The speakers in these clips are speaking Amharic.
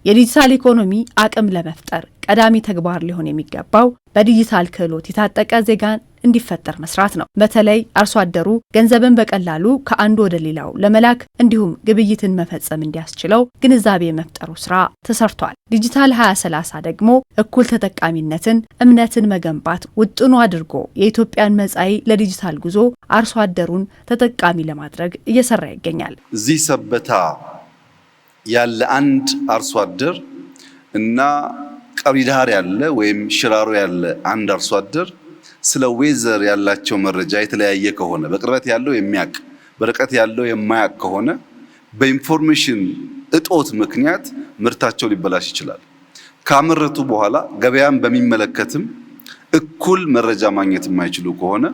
የዲጂታል ኢኮኖሚ አቅም ለመፍጠር ቀዳሚ ተግባር ሊሆን የሚገባው በዲጂታል ክህሎት የታጠቀ ዜጋን እንዲፈጠር መስራት ነው። በተለይ አርሶ አደሩ ገንዘብን በቀላሉ ከአንዱ ወደ ሌላው ለመላክ እንዲሁም ግብይትን መፈጸም እንዲያስችለው ግንዛቤ የመፍጠሩ ስራ ተሰርቷል። ዲጂታል 2030 ደግሞ እኩል ተጠቃሚነትን፣ እምነትን መገንባት ውጥኑ አድርጎ የኢትዮጵያን መጻኢ ለዲጂታል ጉዞ አርሶ አደሩን ተጠቃሚ ለማድረግ እየሰራ ይገኛል። እዚህ ሰበታ ያለ አንድ አርሶ አደር እና ቀብሪ ዳህር ያለ ወይም ሽራሮ ያለ አንድ አርሶ አደር ስለ ዌዘር ያላቸው መረጃ የተለያየ ከሆነ በቅርበት ያለው የሚያቅ በርቀት ያለው የማያቅ ከሆነ በኢንፎርሜሽን እጦት ምክንያት ምርታቸው ሊበላሽ ይችላል። ካመረቱ በኋላ ገበያን በሚመለከትም እኩል መረጃ ማግኘት የማይችሉ ከሆነ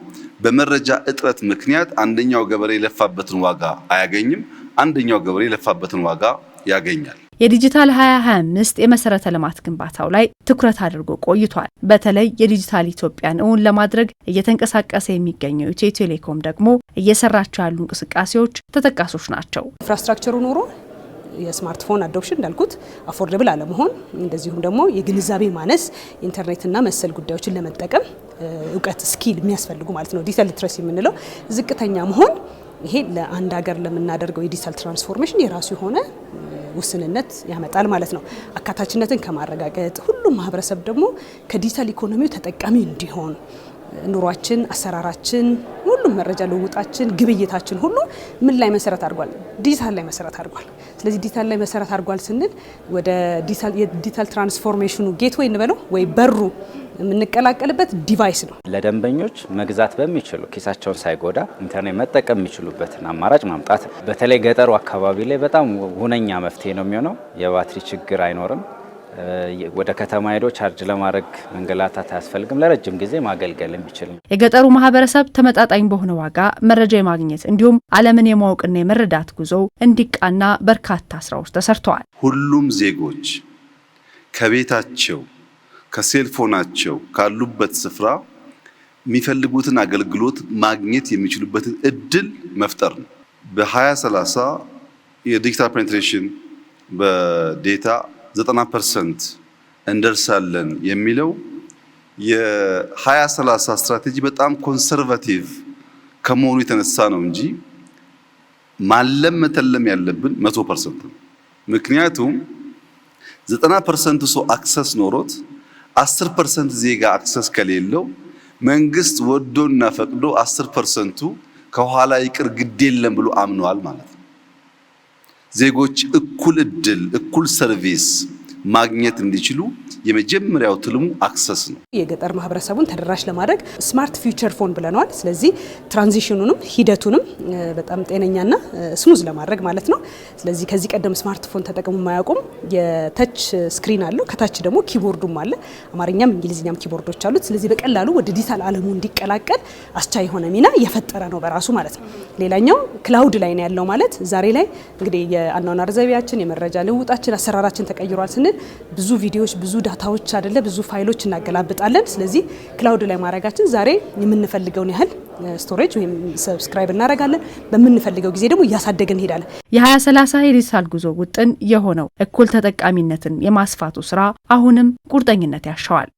በመረጃ እጥረት ምክንያት አንደኛው ገበሬ የለፋበትን ዋጋ አያገኝም፣ አንደኛው ገበሬ የለፋበትን ዋጋ ያገኛል። የዲጂታል 2025 የመሰረተ ልማት ግንባታው ላይ ትኩረት አድርጎ ቆይቷል። በተለይ የዲጂታል ኢትዮጵያን እውን ለማድረግ እየተንቀሳቀሰ የሚገኘው ኢትዮ ቴሌኮም ደግሞ እየሰራቸው ያሉ እንቅስቃሴዎች ተጠቃሾች ናቸው። ኢንፍራስትራክቸሩ ኖሮ የስማርትፎን አዶፕሽን እንዳልኩት አፎርደብል አለመሆን፣ እንደዚሁም ደግሞ የግንዛቤ ማነስ፣ ኢንተርኔትና መሰል ጉዳዮችን ለመጠቀም እውቀት ስኪል የሚያስፈልጉ ማለት ነው ዲጂታል ሊትረሲ የምንለው ዝቅተኛ መሆን፣ ይሄ ለአንድ ሀገር ለምናደርገው የዲጂታል ትራንስፎርሜሽን የራሱ የሆነ ውስንነት ያመጣል ማለት ነው። አካታችነትን ከማረጋገጥ ሁሉም ማህበረሰብ ደግሞ ከዲጂታል ኢኮኖሚው ተጠቃሚ እንዲሆን ኑሯችን፣ አሰራራችን፣ ሁሉም መረጃ ልውውጣችን፣ ግብይታችን ሁሉ ምን ላይ መሰረት አድርጓል? ዲጂታል ላይ መሰረት አድርጓል። ስለዚህ ዲጂታል ላይ መሰረት አድርጓል ስንል ወደ የዲጂታል ትራንስፎርሜሽኑ ጌትዌይ እንበለው ወይ በሩ የምንቀላቀልበት ዲቫይስ ነው። ለደንበኞች መግዛት በሚችሉ ኪሳቸውን ሳይጎዳ ኢንተርኔት መጠቀም የሚችሉበትን አማራጭ ማምጣት በተለይ ገጠሩ አካባቢ ላይ በጣም ሁነኛ መፍትሄ ነው የሚሆነው። የባትሪ ችግር አይኖርም። ወደ ከተማ ሄዶ ቻርጅ ለማድረግ መንገላታት አያስፈልግም። ለረጅም ጊዜ ማገልገል የሚችል ነው። የገጠሩ ማህበረሰብ ተመጣጣኝ በሆነ ዋጋ መረጃ የማግኘት እንዲሁም ዓለምን የማወቅና የመረዳት ጉዞው እንዲቃና በርካታ ስራዎች ተሰርተዋል። ሁሉም ዜጎች ከቤታቸው ከሴልፎናቸው ካሉበት ስፍራ የሚፈልጉትን አገልግሎት ማግኘት የሚችሉበትን እድል መፍጠር ነው። በ2030 የዲጂታል ፔኔትሬሽን በዴታ 90% እንደርሳለን የሚለው የ2030 ስትራቴጂ በጣም ኮንሰርቫቲቭ ከመሆኑ የተነሳ ነው እንጂ ማለም መተለም ያለብን 100% ነው። ምክንያቱም 90% ሰው አክሰስ ኖሮት 10% ዜጋ አክሰስ ከሌለው መንግስት ወዶና ፈቅዶ 10%ቱ ከኋላ ይቅር ግድ የለም ብሎ አምኗል ማለት ነው። ዜጎች እኩል እድል እኩል ሰርቪስ ማግኘት እንዲችሉ የመጀመሪያው ትልሙ አክሰስ ነው። የገጠር ማህበረሰቡን ተደራሽ ለማድረግ ስማርት ፊውቸር ፎን ብለናል። ስለዚህ ትራንዚሽኑንም ሂደቱንም በጣም ጤነኛና ስሙዝ ለማድረግ ማለት ነው። ስለዚህ ከዚህ ቀደም ስማርትፎን ተጠቅሙ የማያውቁም የተች ስክሪን አለው፣ ከታች ደግሞ ኪቦርዱም አለ። አማርኛም እንግሊዝኛም ኪቦርዶች አሉት። ስለዚህ በቀላሉ ወደ ዲጂታል ዓለሙ እንዲቀላቀል አስቻይ የሆነ ሚና የፈጠረ ነው በራሱ ማለት ነው። ሌላኛው ክላውድ ላይ ነው ያለው ማለት ዛሬ ላይ እንግዲህ የአኗኗር ዘይቤያችን የመረጃ ልውውጣችን አሰራራችን ተቀይሯል ስንል ብዙ ቪዲዮዎች ብዙ ዳታዎች አይደለ ብዙ ፋይሎች እናገላብጣለን። ስለዚህ ክላውድ ላይ ማድረጋችን ዛሬ የምንፈልገውን ያህል ስቶሬጅ ወይም ሰብስክራይብ እናደርጋለን። በምንፈልገው ጊዜ ደግሞ እያሳደገን እንሄዳለን። የ2030 የዲጂታል ጉዞ ውጥን የሆነው እኩል ተጠቃሚነትን የማስፋቱ ስራ አሁንም ቁርጠኝነት ያሻዋል።